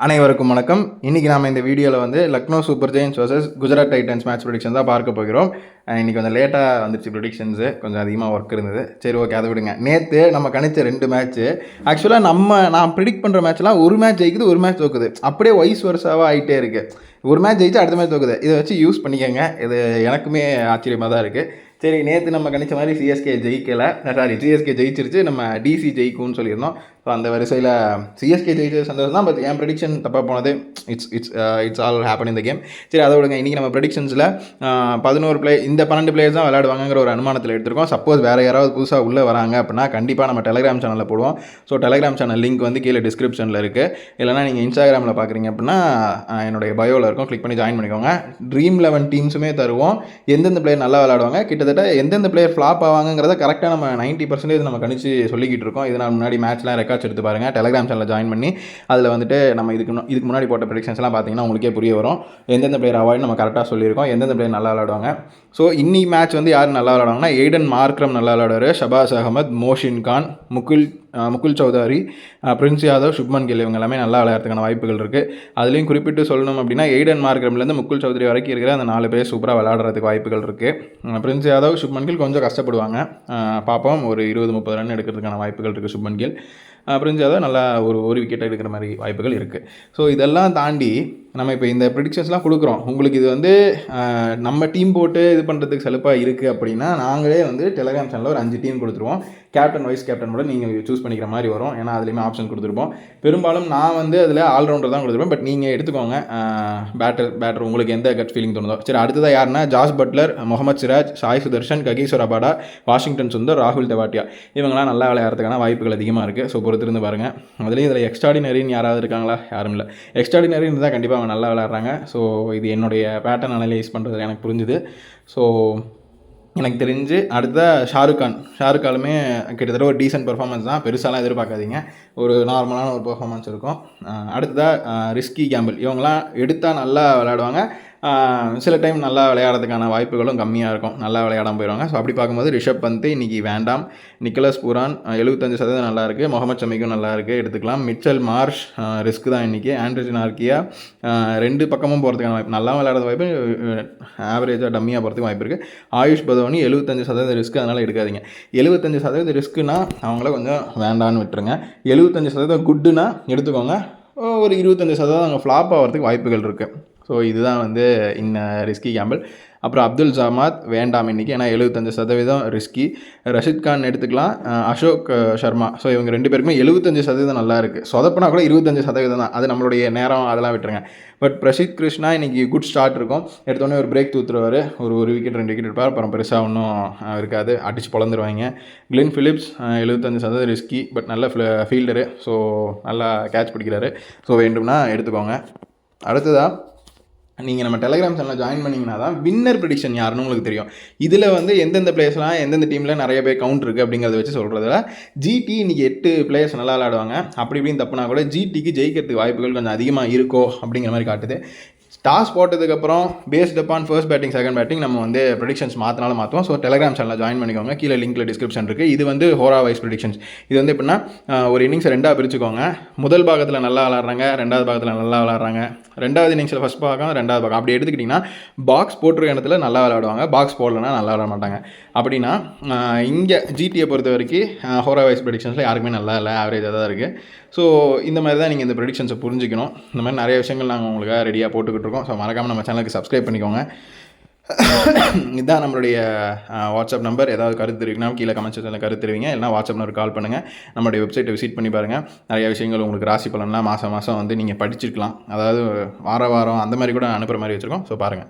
அனைவருக்கும் வணக்கம். இன்றைக்கி நாம் இந்த வீடியோவில் வந்து Lucknow super giants versus Gujarat titans match prediction தான் பார்க்க போகிறோம். இன்றைக்கி கொஞ்சம் லேட்டாக வந்துச்சு ப்ரெடிக்ஷன்ஸு, கொஞ்சம் அதிகமாக ஒர்க் இருந்தது. சரி, ஓகே, அதை விடுங்க. நேற்று நம்ம கணிச்ச 2 மேட்ச்சு ஆக்சுவலாக நான் ப்ரிடிக்ட் பண்ணுற மேட்ச்லாம் ஒரு மேட்ச் ஜெயிக்குது, ஒரு மேட்ச் தோக்குது. அப்படியே வைஸ் வருஷாவாக ஆகிட்டே இருக்குது. ஒரு மேட்ச் ஜெயிச்சு அடுத்த மேட்ச் தோக்குது. இதை வச்சு யூஸ் பண்ணிக்கோங்க. இது எனக்குமே ஆச்சரியமாக தான் இருக்குது. சரி, நேற்று நம்ம கணிச்ச மாதிரி சிஎஸ்கே ஜெயிக்கலை, சிஎஸ்கே ஜெயிச்சிருச்சு. நம்ம டிசி ஜெயிக்கும்னு சொல்லியிருந்தோம். ஸோ அந்த வரிசையில் சிஎஸ்கே ஜெயிச்சது சந்தோஷம் தான். பட் என் ப்ரெடிக்ஷன் தப்பாக போனது இட்ஸ் ஆல் ஹேப்பன் இந்த கேம். சரி, அதை விடுங்க. இன்றைக்கி நம்ம ப்ரெடிக்ஷன்ஸில் 11 இந்த 12 பிளேயர்ஸ் தான் விளையாடுவாங்கிற ஒரு அனுமானத்தில் எடுத்திருக்கோம். சப்போஸ் வேறு யாராவது புதுசாக உள்ளே வராங்க அப்படின்னா கண்டிப்பாக நம்ம டெலிகிராம் சேனலில் போடுவோம். ஸோ டெலிகிராம் சேனல் லிங்க் வந்து கீழே டிஸ்கிரிப்ஷனில் இருக்குது. இல்லைனா நீங்கள் இன்ஸ்டாகிராமில் பார்க்குறீங்க அப்படின்னா என்னுடைய பயோவில் இருக்கும், கிளிக் பண்ணி ஜாயின் பண்ணிக்கோங்க. ட்ரீம் 11 டீம்ஸுமே தருவோம். எந்தெந்த பிளேயர் நல்லா விளையாடுவாங்க, கிட்டத்தட்ட எந்தெந்த பிளேயர் ஃப்ளாப் ஆவாங்கிறத கரெக்டாக நம்ம 90% நம்ம கணிச்சு சொல்லிக்கிட்டு இருக்கோம். இதனால் முன்னாடி மேட்ச்லாம் ரெக்கார்ட்ஸ் எடுத்து பாருங்கள். டெலிகிராம் சேனலில் ஜாயின் பண்ணி அதில் வந்துட்டு நம்ம இதுக்கு முன்னாடி போட்ட ப்ரெடிக்ஷன்ஸ்லாம் பார்த்தீங்கன்னா உங்களுக்கே புரிய வரும். எந்தெந்த பிளேயர் அவாய்டு நம்ம கரெக்டாக சொல்லியிருக்கோம், எந்தெந்த பிளேயர் நல்லா விளையாடுவாங்க. ஸோ இன்னைக்கு மேட்ச் வந்து யார் நல்லா விளையாடுவாங்கன்னா எய்டன் மார்க்ரம் நல்லா விளையாடுவார், ஷபாஸ் அகமத், மோஷின் கான், முகுல் சௌதாரி, பிரின்ஸ் யாதவ், சுப்மன் கில் இவங்க எல்லாமே நல்லா விளையாடுறதுக்கான வாய்ப்புகள் இருக்குது. அதுலேயும் குறிப்பிட்டு சொல்லணும் அப்படின்னா எய்டன் மார்க்ரம்லேருந்து முகுல் சௌதரி வரைக்கும் இருக்கிற அந்த 4 பேர் சூப்பராக விளையாடுறதுக்கு வாய்ப்புகள் இருக்குது. பிரின்ஸ் யாதவ், சுப்மன் கில் கொஞ்சம் கஷ்டப்படுவாங்க. பார்ப்போம், ஒரு 20-30 ரன் எடுக்கிறதுக்கான வாய்ப்புகள் இருக்குது சுப்மன் கில். பிரின்ஸ் யாதவ் நல்லா ஒரு விக்கெட் எடுக்கிற மாதிரி வாய்ப்புகள் இருக்குது. ஸோ இதெல்லாம் தாண்டி நம்ம இப்போ இந்த ப்ரெடிக்ஷன்ஸ்லாம் கொடுக்குறோம். உங்களுக்கு இது வந்து நம்ம டீம் போட்டு இது பண்ணுறதுக்கு செலப்பாக இருக்குது அப்படின்னா நாங்களே வந்து டெலிகிராம் சேனலில் ஒரு 5 டீம் கொடுத்துருவோம். கேப்டன் வைஸ் கேப்டன் கூட நீங்கள் சூஸ் பண்ணிக்கிற மாதிரி வரும். ஏன்னா அதுலேயுமே ஆப்ஷன் கொடுத்துருப்போம். பெரும்பாலும் நான் வந்து அதில் ஆல்ரவுண்டர் தான் கொடுத்துருப்பேன். பட் நீங்கள் எடுத்துக்கோங்க பேட்டர் உங்களுக்கு எந்த கட் ஃபீலிங் தோணுதோ. சரி, அடுத்ததாக யாருன்னா Jos Buttler, Mohammed Siraj, Sai Sudarshan, ககீஸ்வர் அபாடா, Washington Sundar, ராகுல் தெவாட்டியா இவங்களாம் நல்லா விளையாடுறதுக்கான வாய்ப்புகள் அதிகமாக இருக்குது. ஸோ பொறுத்திருந்து பாருங்கள். அதுலேயும் இதில் எக்ஸ்ட்ராடினரின்னு யாராவது இருக்காங்களா? யாரும் இல்லை. எக்ஸ்ட்ராடினரின்னு தான் கண்டிப்பாக அவங்க நல்லா விளையாடுறாங்க. ஸோ இது என்னுடைய பேட்டர்ன் அனலைஸ் பண்ணுறது எனக்கு புரிஞ்சுது. ஸோ எனக்கு தெரிஞ்சு அடுத்ததாக ஷாருக்காலுமே கிட்டத்தட்ட ஒரு டீசென்ட் பெர்ஃபார்மன்ஸ் தான். பெருசாலாம் எதிர்பார்க்காதீங்க, ஒரு நார்மலான ஒரு பெர்ஃபார்மன்ஸ் இருக்கும். அடுத்ததாக ரிஸ்கி கேம்பிள் இவங்களாம் எடுத்தால் நல்லா விளையாடுவாங்க. சில டைம் நல்லா விளையாடுறதுக்கான வாய்ப்புகளும் கம்மியாக இருக்கும், நல்லா விளையாடாமல் போயிடுவாங்க. ஸோ அப்படி பார்க்கும்போது ரிஷப் பந்த் இன்றைக்கி வேண்டாம். நிக்கலஸ் பூரான் 75% நல்லா இருக்குது. முகமது ஷமிக்கும் நல்லா இருக்குது, எடுத்துக்கலாம். மிச்சல் மார்ஷ் ரிஸ்க் தான் இன்றைக்கி. ஆண்ட்ரஜன் ஆர்கியா 2 பக்கமும் போகிறதுக்கான வாய்ப்பு, நல்லா விளையாடுறது வாய்ப்பு, ஆவரேஜாக டம்மியாக போகிறதுக்கு வாய்ப்பு இருக்குது. ஆயுஷ் பதோனி 75% ரிஸ்க், அதனால் எடுக்காதீங்க. 75% ரிஸ்க்குனா அவங்கள கொஞ்சம் வேண்டான்னு விட்டுருங்க. 75% குட்டுனா எடுத்துக்கோங்க. ஒரு 25% அங்கே ஃப்ளாப் ஆகிறதுக்கு வாய்ப்புகள் இருக்குது. ஸோ இதுதான் வந்து ரிஸ்கி கேம்பிள். அப்புறம் அப்துல் ஜமாத் வேண்டாம் இன்றைக்கி, ஏன்னா 75% ரிஸ்கி. ரஷித் கான் எடுத்துக்கலாம். அசோக் சர்மா. ஸோ இவங்க 2 பேருக்குமே 75% நல்லா இருக்குது. சொதப்பினா கூட 25% தான், அது நம்மளுடைய நேரம், அதெல்லாம் விட்டுருங்க. பட் பிரசித் கிருஷ்ணா இன்றைக்கி குட் ஸ்டார்ட் இருக்கும். எடுத்தோடனே ஒரு பிரேக் தூத்துருவார், ஒரு விக்கெட் 2 விக்கெட் எடுப்பார். அப்புறம் பெருசாக ஒன்றும் இருக்காது, அடித்து பொழந்துருவாங்க. கிளென் ஃபிலிப்ஸ் 75% ரிஸ்கி, பட் நல்ல ஃபீல்டரு. ஸோ நல்லா கேட்ச் பிடிக்கிறாரு. ஸோ வேண்டும்னா எடுத்துக்கோங்க. அடுத்ததாக நீங்கள் நம்ம டெலிகிராம் சேனலில் ஜாயின் பண்ணிங்கன்னா தான் வின்னர் ப்ரெடிக்ஷன் யாருன்னு உங்களுக்கு தெரியும். இதில் வந்து எந்தெந்த பிளேயர்ஸ்லாம் எந்தெந்த டீமில் நிறைய பேர் கவுண்ட் இருக்குது அப்படிங்கிறத வச்சு சொல்கிறதுல ஜிடி இன்றைக்கி 8 பிளேயர்ஸ் நல்லா விளையாடுவாங்க. அப்படி இப்படின்னு தப்புனா கூட ஜிடிக்கு ஜெயிக்கிறதுக்கு வாய்ப்புகள் கொஞ்சம் அதிகமாக இருக்கோ அப்படிங்கிற மாதிரி காட்டுது. டாஸ் போட்டதுக்கப்புறம் based upon first batting second batting நம்ம வந்து ப்ரெடிக்ஷன்ஸ் மாற்றினாலும் மாற்றுவோம். ஸோ டெலிகிராம் சேனலில் ஜாயின் பண்ணிக்கோங்க, கீழே லிங்க்கில் டிஸ்கிரிப்ஷன் இருக்குது. இது வந்து ஹோரா வைஸ் ப்ரெடிக்ஷன்ஸ். இது வந்து எப்படின்னா ஒரு இன்னிங்ஸை 2ஆக பிரிச்சுக்கோங்க. முதல் பாகத்தில் நல்லா விளாட்றாங்க, 2வது பாகத்தில் நல்லா விளாட்றாங்க, 2வது இன்னிங்ஸில் ஃபஸ்ட் பாகம், 2வது பாகம் அப்படி எடுத்துக்கிட்டிங்கன்னா பாக்ஸ் போட்டிருக்க இடத்துல நல்லா விளையாடுவாங்க, பாக்ஸ் போடலன்னா நல்லா விளாட மாட்டாங்க. அப்படின்னா இங்கே ஜிடியை பொறுத்த வரைக்கும் ஹோரா வைஸ் ப்ரெடிக்ஷன்ஸில் யாருக்குமே நல்லா இல்லை, ஆவரேஜாக தான் இருக்குது. ஸோ இந்த மாதிரி தான் நீங்கள் இந்த ப்ரெடிக்ஷன்ஸை புரிஞ்சுக்கணும். இந்த மாதிரி நிறைய விஷயங்கள் நாங்கள் உங்களுக்காக ரெடியாக போட்டுக்கிட்டு இருக்கோம். ஸோ மறக்காமல் நம்ம சேனலுக்கு சப்ஸ்கிரைப் பண்ணிக்கோங்க. இதுதான் நம்மளுடைய வாட்ஸ்அப் நம்பர். ஏதாவது கருத்து தெரிவிக்கணும் கீழே கமெண்ட் செக்ஷனில் கருத்து தெரிவிங்க, இல்லைனா வாட்ஸ்அப் நம்பர் கால் பண்ணுங்கள். நம்மளுடைய வெப்சைட்டை விசிட் பண்ணி பாருங்கள். நிறைய விஷயங்கள் உங்களுக்கு ராசி பலன்லாம் மாதம் வந்து நீங்கள் படிச்சிருக்கலாம். அதாவது வாரம் அந்த மாதிரி கூட அனுப்புகிற மாதிரி வச்சுருக்கோம். ஸோ பாருங்கள்.